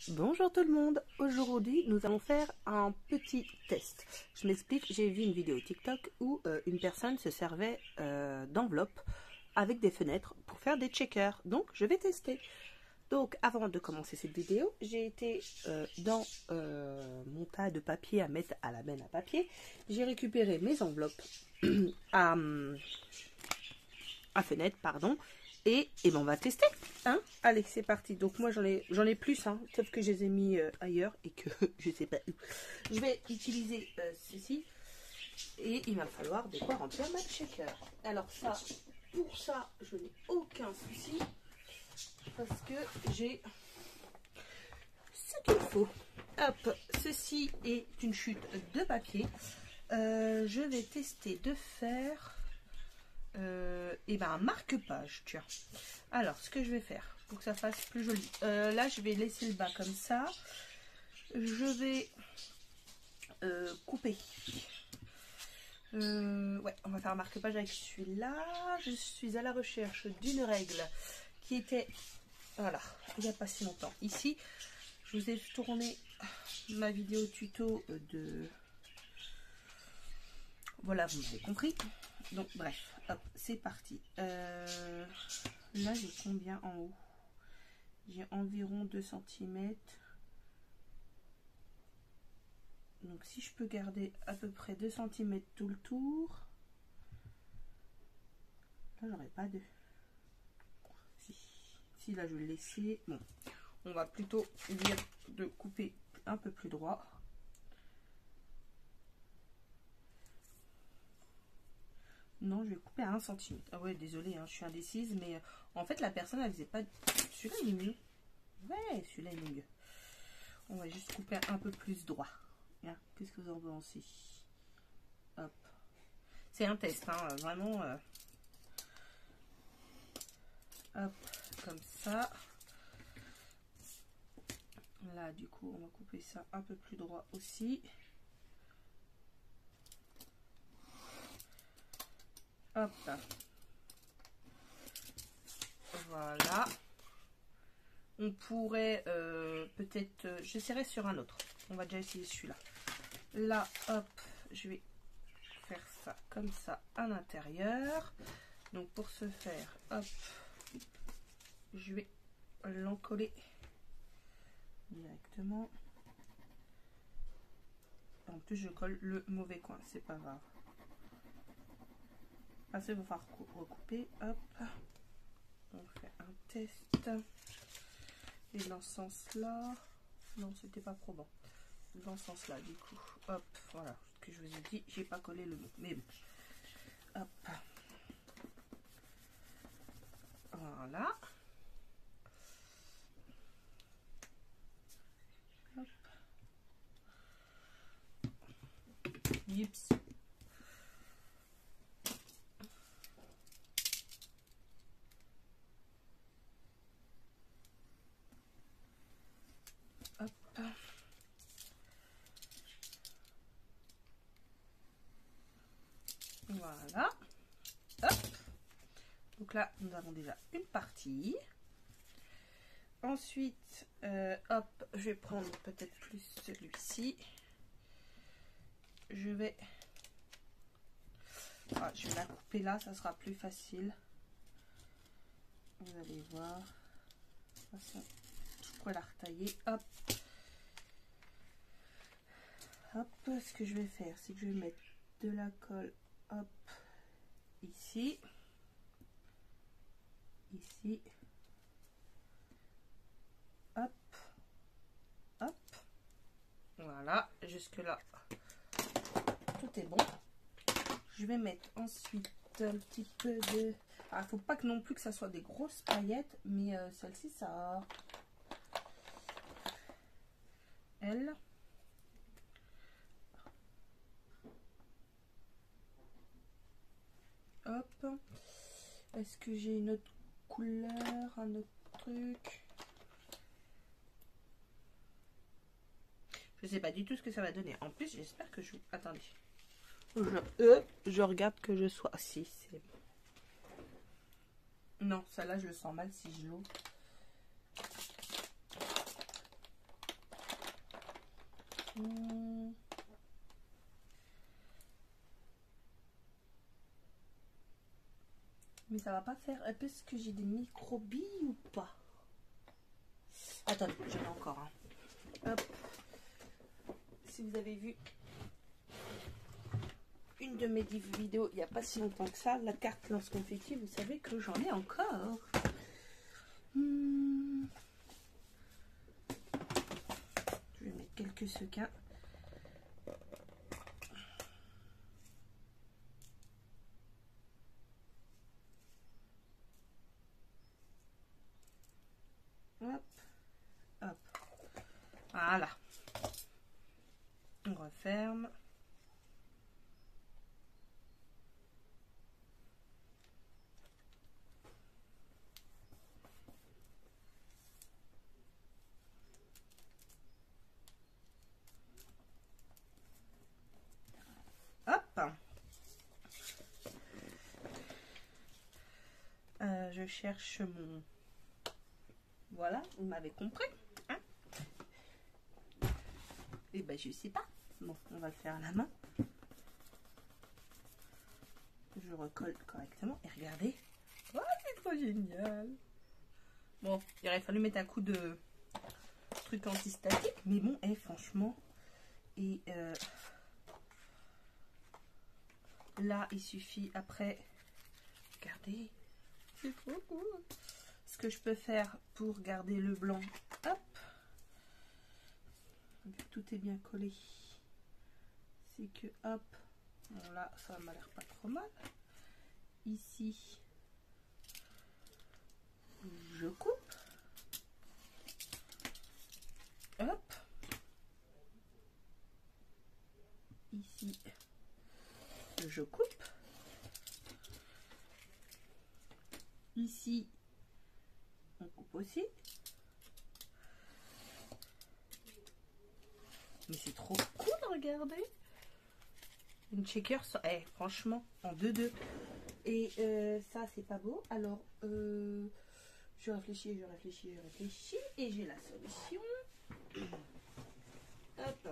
Bonjour tout le monde, aujourd'hui nous allons faire un petit test. Je m'explique, j'ai vu une vidéo TikTok où une personne se servait d'enveloppe avec des fenêtres pour faire des checkers, donc je vais tester. Donc avant de commencer cette vidéo, j'ai été dans mon tas de papier à mettre à la benne à papier. J'ai récupéré mes enveloppes à fenêtre, pardon. Et ben on va tester, hein. Allez, c'est parti. Donc moi j'en ai plus, hein, sauf que je les ai mis ailleurs et que je sais pas où. Je vais utiliser ceci et il va falloir de quoi remplir ma shaker. Alors ça, pour ça, je n'ai aucun souci parce que j'ai ce qu'il faut. Hop, ceci est une chute de papier. Je vais tester de faire et ben un marque-page, tiens. Alors ce que je vais faire pour que ça fasse plus joli, là je vais laisser le bas comme ça. Je vais couper. Ouais, on va faire un marque-page avec celui-là. Je suis à la recherche d'une règle qui était, voilà, il n'y a pas si longtemps. Ici, je vous ai tourné ma vidéo tuto de, voilà, vous avez compris. Donc bref, hop, c'est parti. Là j'ai combien en haut? J'ai environ 2 cm. Donc si je peux garder à peu près 2 cm tout le tour, là j'aurais pas de... Si là je vais le laisser. Bon, on va plutôt dire de couper un peu plus droit. Non, je vais couper à 1 cm. Ah ouais, désolé, hein, je suis indécise, mais en fait la personne elle faisait pas... Celui-là il est mieux. Ouais, celui-là il est mieux. On va juste couper un peu plus droit. Qu'est-ce que vous en pensez? Hop. C'est un test, hein, vraiment. Hop, comme ça. Là, du coup, on va couper ça un peu plus droit aussi. Hop. Voilà. On pourrait peut-être... j'essaierai sur un autre. On va déjà essayer celui-là. Là, hop, je vais faire ça comme ça à l'intérieur. Donc pour ce faire, hop, je vais l'encoller directement. En plus, je colle le mauvais coin, c'est pas grave. Après, il va falloir recouper. Hop, on fait un test. Et dans ce sens-là, non, c'était pas probant. Dans ce sens-là, du coup, hop, voilà, ce que je vous ai dit, j'ai pas collé le mot, mais bon, hop, voilà, hop, yips, hop, voilà, hop. Donc là, nous avons déjà une partie. Ensuite, hop, je vais prendre peut-être plus celui-ci. Je vais la couper là, ça sera plus facile. Vous allez voir. De toute façon, je pourrais la retailler. Hop. Hop, ce que je vais faire, c'est que je vais mettre de la colle, hop, ici. Ici. Hop. Hop. Voilà, jusque là. Tout est bon. Je vais mettre ensuite un petit peu de... Ah, faut pas que non plus que ça soit des grosses paillettes, mais celle-ci, ça... Elle... Hop. Est-ce que j'ai une autre couleur, un autre truc? Je sais pas du tout ce que ça va donner. En plus, j'espère que je... Attendez. Je regarde que je sois... Si, c'est bon. Non, ça là, je le sens mal si je l'ouvre. Mais ça va pas faire. Est-ce que j'ai des microbilles ou pas? Attendez, j'en ai encore un. Hop. Si vous avez vu une de mes vidéos il n'y a pas si longtemps que ça, la carte lance confetti, vous savez que j'en ai encore. Je vais mettre quelques sequins. Hop, hop. Voilà. On referme. Hop. Je cherche mon... Voilà, vous m'avez compris. Hein? Et ben je sais pas. Bon, on va le faire à la main. Je recolle correctement. Et regardez. Oh, c'est trop génial. Bon, il aurait fallu mettre un coup de truc antistatique. Mais bon, franchement. Et là, il suffit après. Regardez. C'est trop cool. Ce que je peux faire pour garder le blanc. Hop. Tout est bien collé. C'est que hop. Bon là, ça m'a l'air pas trop mal. Ici, je coupe. Hop. Ici, je coupe. Ici, on coupe aussi. Mais c'est trop cool, regardez. Une shaker, franchement, en 2-2. Et ça, c'est pas beau. Alors, je réfléchis. Et j'ai la solution. Hop.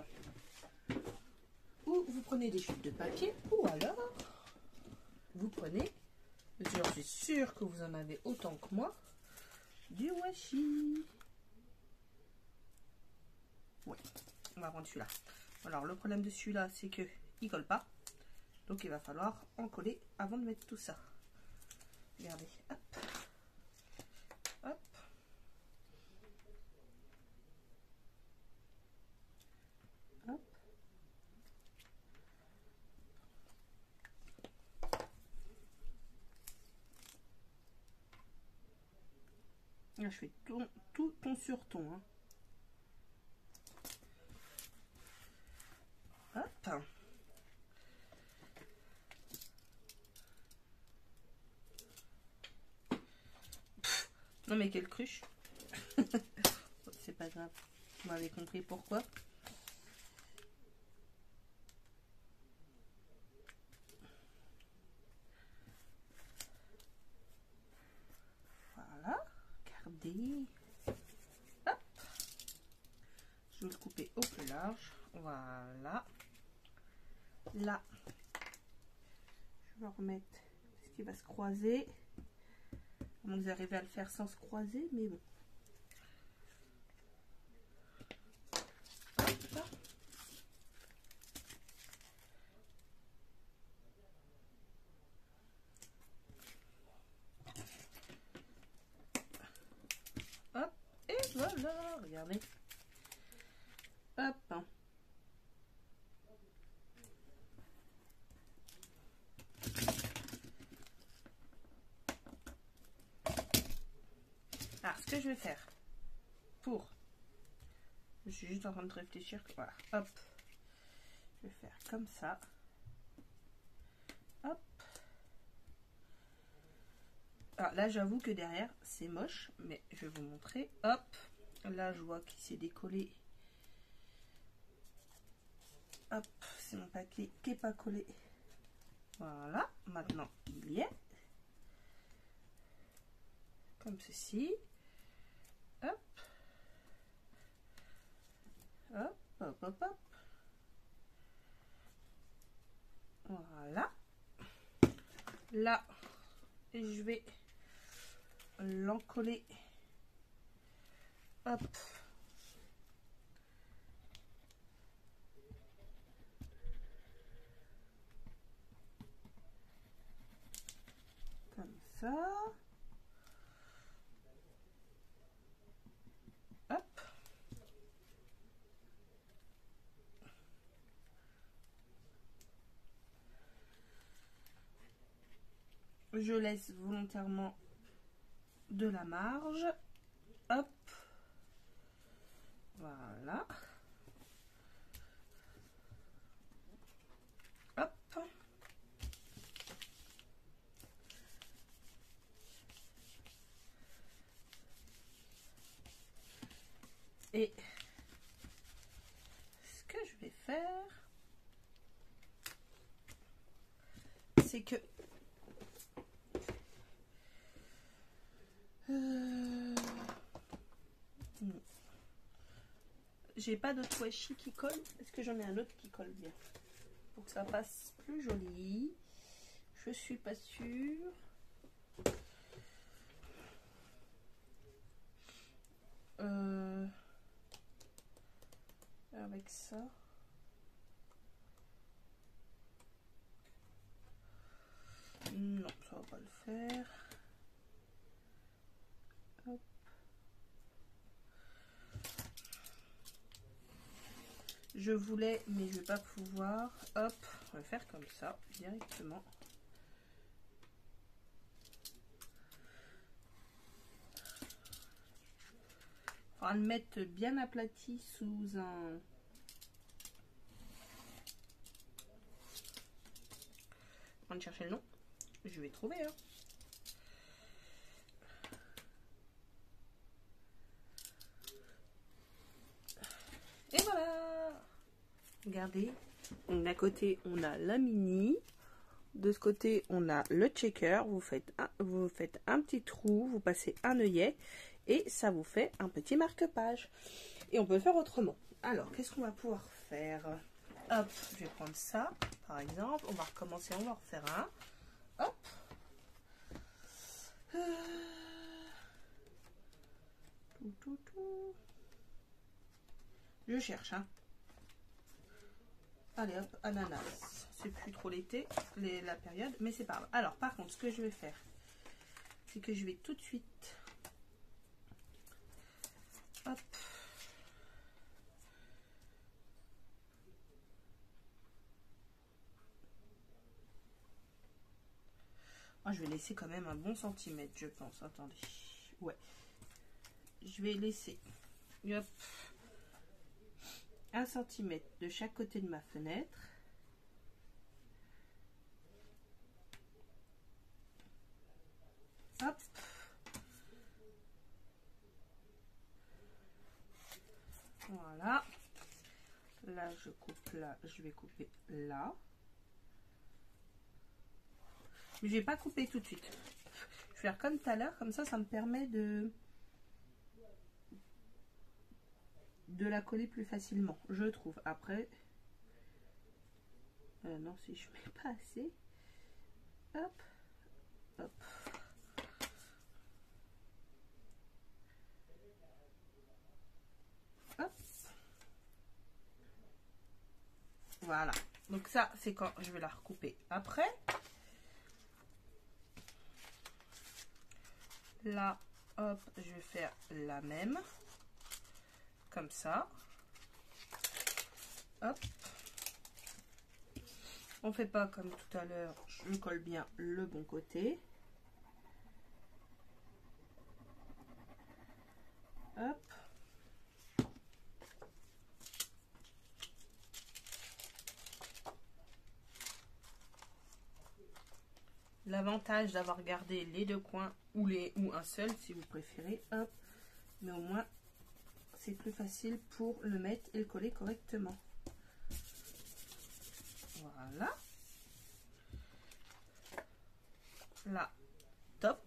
Ou vous prenez des chutes de papier. Ou alors, vous prenez, je suis sûre que vous en avez autant que moi, du washi. Ouais, on va prendre celui-là. Alors, le problème de celui-là, c'est que il colle pas. Donc il va falloir en coller avant de mettre tout ça. Regardez, hop, hop, hop. Là, je fais tout ton sur ton. Hein. Hop. Non mais quelle cruche. C'est pas grave. Vous m'avez compris pourquoi. Voilà. Regardez. Hop. Je vais le couper au plus large. Voilà. Là. Je vais remettre ce qui va se croiser. Vous arrivez à le faire sans se croiser, mais bon. Hop. Hop. Et voilà, regardez. Hop. Alors, ce que je vais faire pour... Je suis juste en train de réfléchir. Voilà, hop. Je vais faire comme ça. Hop. Alors là, j'avoue que derrière, c'est moche, mais je vais vous montrer. Hop. Là, je vois qu'il s'est décollé. Hop, c'est mon papier qui n'est pas collé. Voilà, maintenant, il y est. Comme ceci. Hop. Hop, hop, hop, hop. Voilà. Là, je vais l'encoller. Hop. Comme ça. Hop. Je laisse volontairement de la marge. Hop. Voilà. Hop. Et ce que je vais faire, c'est que j'ai pas d'autre washi qui colle. Est-ce que j'en ai un autre qui colle bien pour que ça passe plus joli? Je suis pas sûre. Avec ça. Non, ça va pas le faire. Hop. Je voulais, mais je vais pas pouvoir. Hop, on va faire comme ça, directement. On va le mettre bien aplati sous un... On va chercher le nom. Je vais trouver. Hein. Et voilà. Regardez. D'un côté, on a la mini. De ce côté, on a le checker. Vous faites un petit trou. Vous passez un œillet. Et ça vous fait un petit marque-page. Et on peut le faire autrement. Alors, qu'est-ce qu'on va pouvoir faire? Hop, je vais prendre ça, par exemple. On va recommencer, on va en refaire un. Hop. Je cherche, hein. Allez, hop, ananas. C'est plus trop l'été, la période, mais c'est pas grave. Alors, par contre, ce que je vais faire, c'est que je vais tout de suite... Hop. Moi, je vais laisser quand même un bon centimètre, je pense. Attendez. Ouais. Je vais laisser... Hop. 1 cm de chaque côté de ma fenêtre. Hop. Voilà. Là, je coupe là. Je vais couper là. Mais je vais pas couper tout de suite. Je vais faire comme tout à l'heure. Comme ça me permet de la coller plus facilement, je trouve. Après, non, si je mets pas assez. Hop, hop. Hop. Voilà. Donc ça, c'est quand je vais la recouper après. Là, hop, je vais faire la même. Comme ça. Hop. On fait pas comme tout à l'heure, je colle bien le bon côté. Hop. L'avantage d'avoir gardé les deux coins ou un seul si vous préférez. Hop. Mais au moins c'est plus facile pour le mettre et le coller correctement. Voilà. Là, top.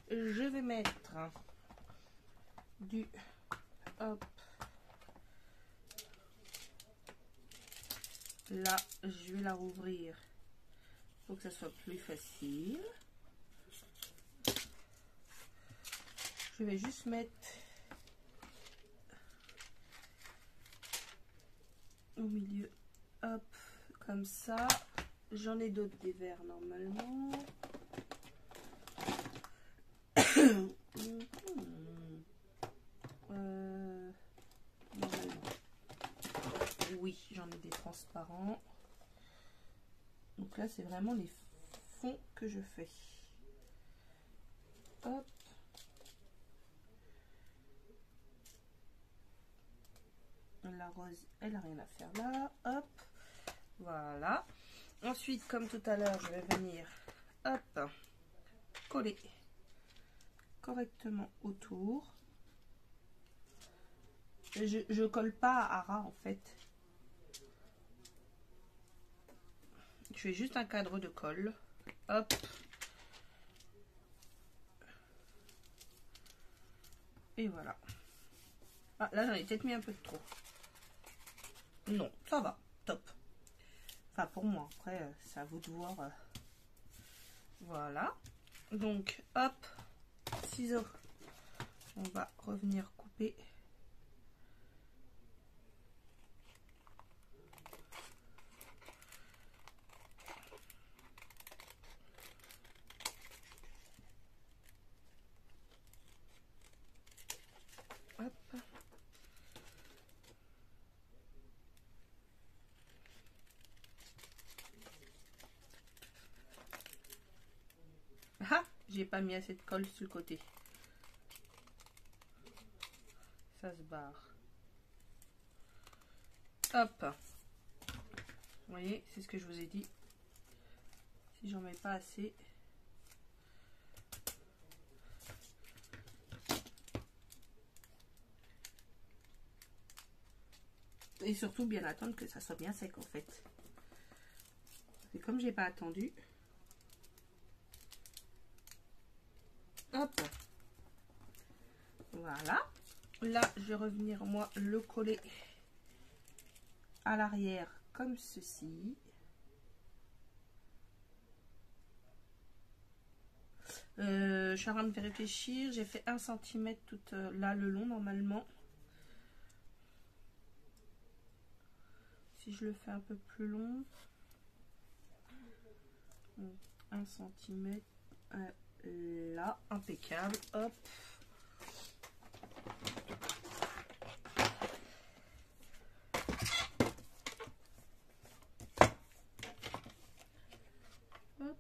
Je vais mettre du hop Là, je vais la rouvrir pour que ça soit plus facile. Je vais juste mettre au milieu, hop, comme ça. J'en ai d'autres des verres normalement. Normalement. Oui, j'en ai des transparents. Donc là, c'est vraiment les fonds que je fais. Hop. La rose, elle n'a rien à faire là. Hop. Voilà. Ensuite, comme tout à l'heure, je vais venir, hop, coller correctement autour. Je colle pas à ras en fait. Je fais juste un cadre de colle. Hop. Et voilà. Ah, là, j'en ai peut-être mis un peu de trop. Non, ça va. Top. Enfin, pour moi. Après, c'est à vous de voir. Voilà. Donc, hop. Ciseaux. On va revenir couper. Hop. Ah, j'ai pas mis assez de colle sur le côté. Ça se barre. Hop. Vous voyez, c'est ce que je vous ai dit. Si j'en mets pas assez. Et surtout bien attendre que ça soit bien sec en fait. Et comme j'ai pas attendu. Hop. Voilà. Là, je vais revenir moi le coller à l'arrière comme ceci. Je suis en train de réfléchir. J'ai fait 1 cm tout là le long normalement. Si je le fais un peu plus long. 1 cm là, impeccable. Hop. Hop.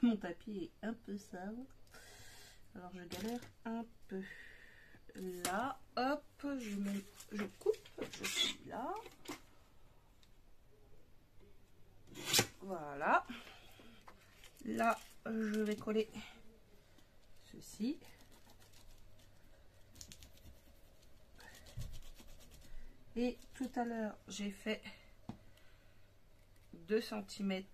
Mon tapis est un peu sale. Alors je galère un peu. Là, hop, je coupe, je suis là. Voilà. Là, je vais coller ceci. Et tout à l'heure, j'ai fait 2 cm,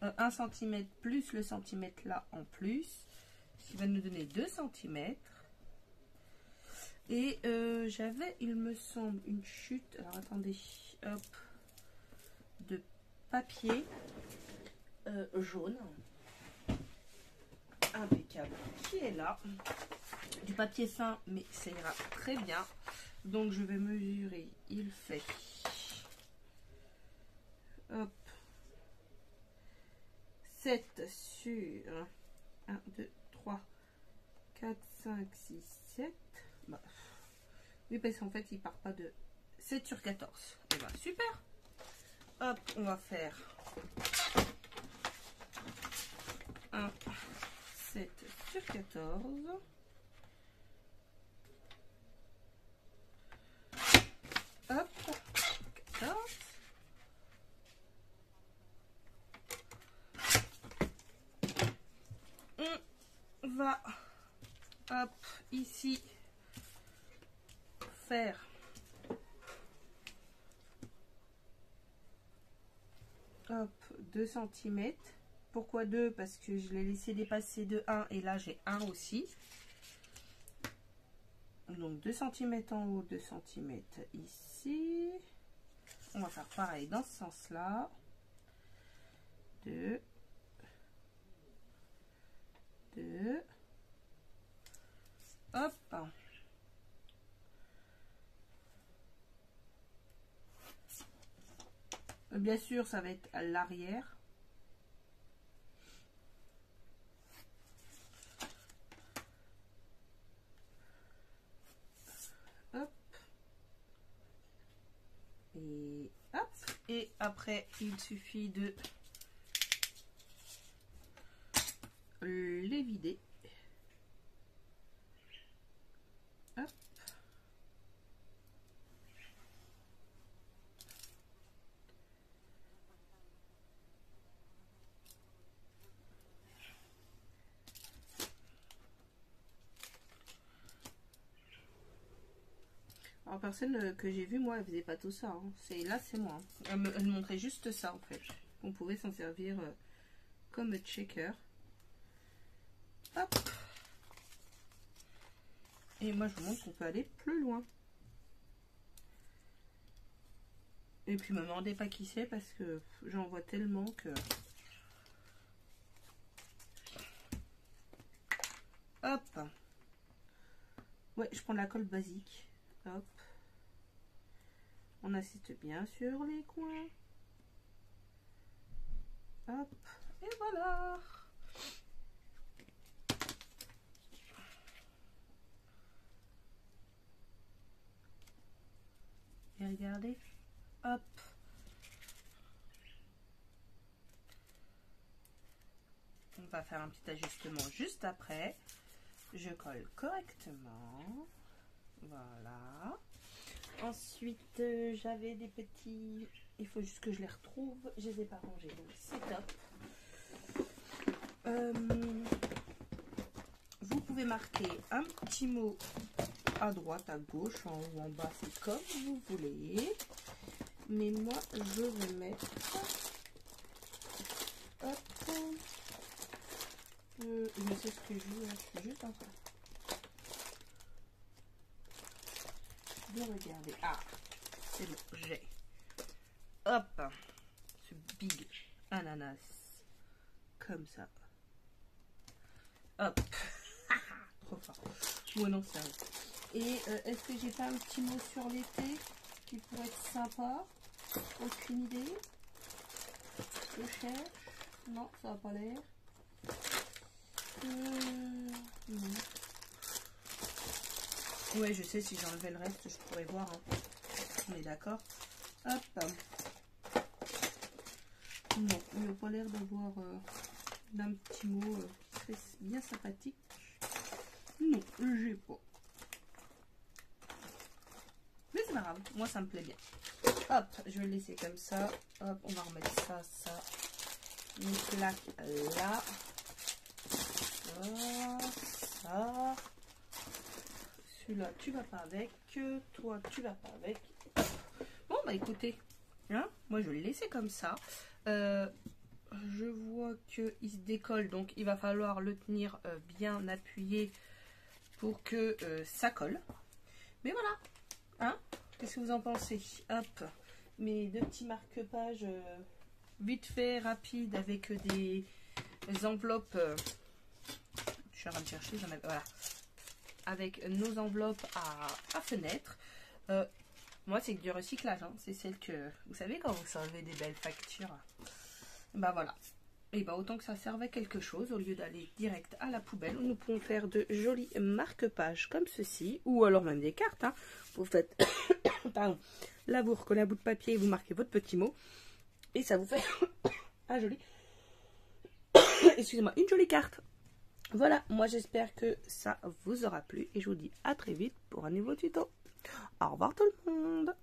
1 cm plus le centimètre là en plus, ce qui va nous donner 2 cm. Et j'avais, il me semble, une chute, alors attendez, hop, de papier jaune, impeccable, qui est là, du papier fin, mais ça ira très bien. Donc je vais mesurer, il fait, hop, 7 sur 1, 2, 3, 4, 5, 6, 7. Bah, oui, parce qu'en fait, il part pas de 7 sur 14. Et bah, super. Hop, on va faire 1, 7 sur 14. Hop, 14. On va, hop, ici, faire hop, 2 cm. Pourquoi 2? Parce que je l'ai laissé dépasser de 1 et là j'ai 1 aussi. Donc 2 cm en haut, 2 cm ici. On va faire pareil dans ce sens-là. 2. 2. Hop. Bien sûr, ça va être à l'arrière. Hop. Et hop. Et après, il suffit de les vider. Hop. Alors, personne que j'ai vu, moi, elle faisait pas tout ça. Hein. Là, c'est moi. Hein. Elle me montrait juste ça, en fait. On pouvait s'en servir comme checker. Hop. Et moi, je vous montre qu'on peut aller plus loin. Et puis, me demandez pas qui c'est parce que j'en vois tellement que... Hop. Ouais, je prends la colle basique. Hop. On assiste bien sur les coins. Hop. Et voilà. Et regardez. Hop. On va faire un petit ajustement juste après. Je colle correctement. Voilà. Ensuite, j'avais des petits... Il faut juste que je les retrouve. Je les ai pas rangés, donc c'est top. Vous pouvez marquer un petit mot à droite, à gauche, en haut, en bas, c'est comme vous voulez. Mais moi, je vais mettre... Hop. Je sais ce que je veux, je suis juste en train de regarder. Ah, c'est bon, j'ai. Hop, ce big ananas. Comme ça. Hop. Trop fort. Ouais, non, ça. Et est-ce que j'ai pas un petit mot sur l'été qui pourrait être sympa? Aucune idée. Je cherche. Non, ça n'a pas l'air. Non. Ouais, je sais, si j'enlevais le reste, je pourrais voir. Hein. On est d'accord. Hop. Non, il n'a pas l'air d'avoir d'un petit mot très bien sympathique. Non, j'ai pas. Mais c'est pas grave, moi ça me plaît bien. Hop, je vais le laisser comme ça. Hop, on va remettre ça, ça. Une plaque là. Ça. Celui-là, tu vas pas avec. Toi, tu vas pas avec. Bon, bah écoutez, hein, moi je vais le laisser comme ça. Je vois qu'il se décolle, donc il va falloir le tenir bien appuyé pour que ça colle. Mais voilà, hein, qu'est-ce que vous en pensez? Hop, mes deux petits marque-pages vite fait, rapide, avec des enveloppes. Je suis en train de chercher, j'en avais, voilà, avec nos enveloppes à fenêtre. Moi, c'est du recyclage, hein. C'est celle que, vous savez, quand vous servez des belles factures, bah voilà. Et bah autant que ça serve à quelque chose, au lieu d'aller direct à la poubelle, nous pouvons faire de jolis marque-pages comme ceci, ou alors même des cartes, hein. Vous faites, pardon, là vous recollez un bout de papier et vous marquez votre petit mot, et ça vous fait un joli, excusez-moi, une jolie carte. Voilà, moi j'espère que ça vous aura plu, et je vous dis à très vite pour un nouveau tuto. Au revoir tout le monde.